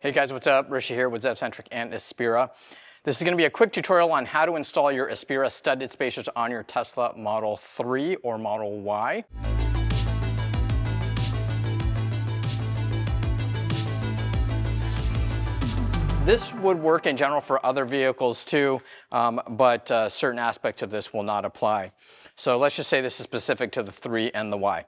Hey guys, what's up? Rishi here with hub-centric and Aspira. This is going to be a quick tutorial on how to install your Aspira studded spacers on your Tesla Model 3 or Model Y. This would work in general for other vehicles too, but certain aspects of this will not apply. So let's just say this is specific to the 3 and the Y.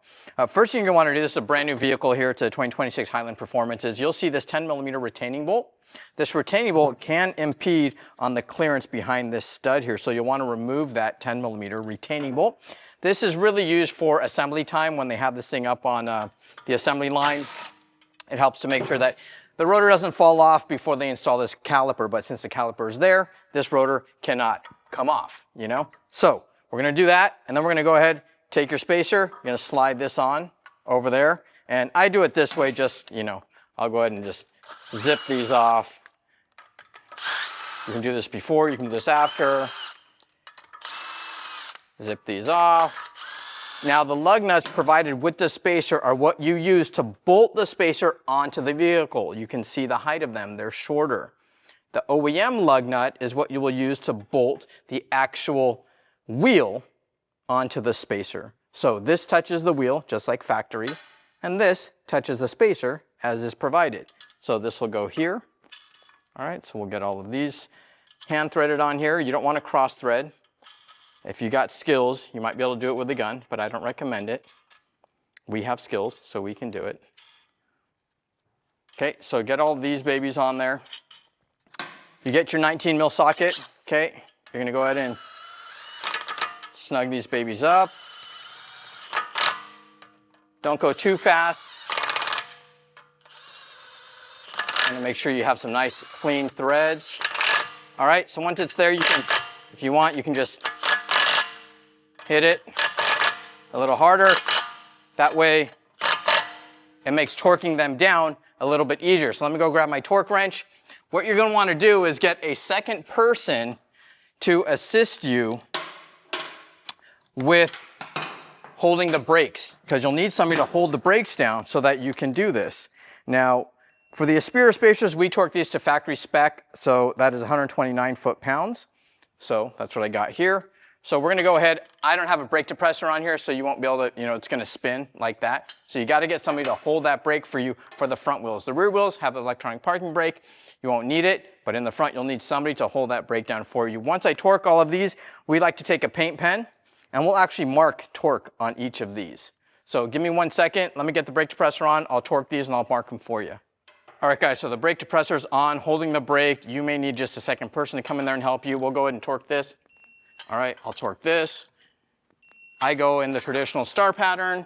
First thing you're going to want to do, this is a brand new vehicle here, it's a 2026 Highland Performance, you'll see this 10mm retaining bolt. This retaining bolt can impede on the clearance behind this stud here, so you'll want to remove that 10mm retaining bolt. This is really used for assembly time when they have this thing up on the assembly line. It helps to make sure that the rotor doesn't fall off before they install this caliper, but since the caliper is there, this rotor cannot come off, you know? So we're gonna do that, and then we're gonna go ahead, take your spacer, you're gonna slide this on over there, and I do it this way, just, you know, I'll go ahead and just zip these off. You can do this before, you can do this after. Zip these off. Now the lug nuts provided with the spacer are what you use to bolt the spacer onto the vehicle. You can see the height of them, they're shorter. The OEM lug nut is what you will use to bolt the actual wheel onto the spacer. So this touches the wheel, just like factory, and this touches the spacer as is provided. So this will go here. All right, so we'll get all of these hand threaded on here. You don't want to cross thread. If you got skills, you might be able to do it with a gun, but I don't recommend it. We have skills, so we can do it. Okay, so get all these babies on there. You get your 19mm socket, okay? You're gonna go ahead and snug these babies up. Don't go too fast. And make sure you have some nice clean threads. All right, so once it's there, you can, if you want, you can just hit it a little harder. That way it makes torquing them down a little bit easier. So let me go grab my torque wrench. What you're going to want to do is get a second person to assist you with holding the brakes, because you'll need somebody to hold the brakes down so that you can do this. Now, for the Aspira spacers, we torque these to factory spec, so that is 129 foot-pounds. So that's what I got here. So we're gonna go ahead, I don't have a brake depressor on here, so you won't be able to, you know, it's gonna spin like that. So you gotta get somebody to hold that brake for you for the front wheels. The rear wheels have the electronic parking brake. You won't need it, but in the front, you'll need somebody to hold that brake down for you. Once I torque all of these, we like to take a paint pen, and we'll actually mark torque on each of these. So give me 1 second, let me get the brake depressor on, I'll torque these and I'll mark them for you. All right guys, so the brake depressor's on, holding the brake. You may need just a second person to come in there and help you. We'll go ahead and torque this. All right, I'll torque this. I go in the traditional star pattern.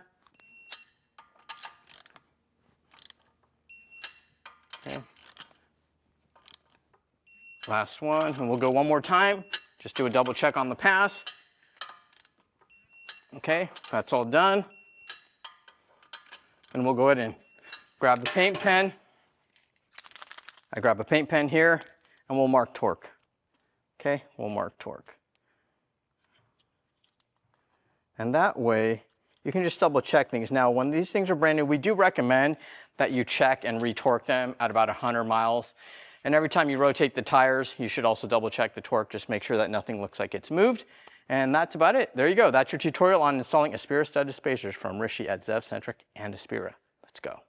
Okay. Last one, and we'll go one more time. Just do a double check on the pass. Okay, that's all done. And we'll go ahead and grab the paint pen. I grab a paint pen here, and we'll mark torque. Okay, we'll mark torque. And that way, you can just double check things. Now, when these things are brand new, we do recommend that you check and retorque them at about 100 miles. And every time you rotate the tires, you should also double check the torque, just make sure that nothing looks like it's moved. And that's about it. There you go. That's your tutorial on installing Aspira studded spacers from Rishi at hub-centric and Aspira. Let's go.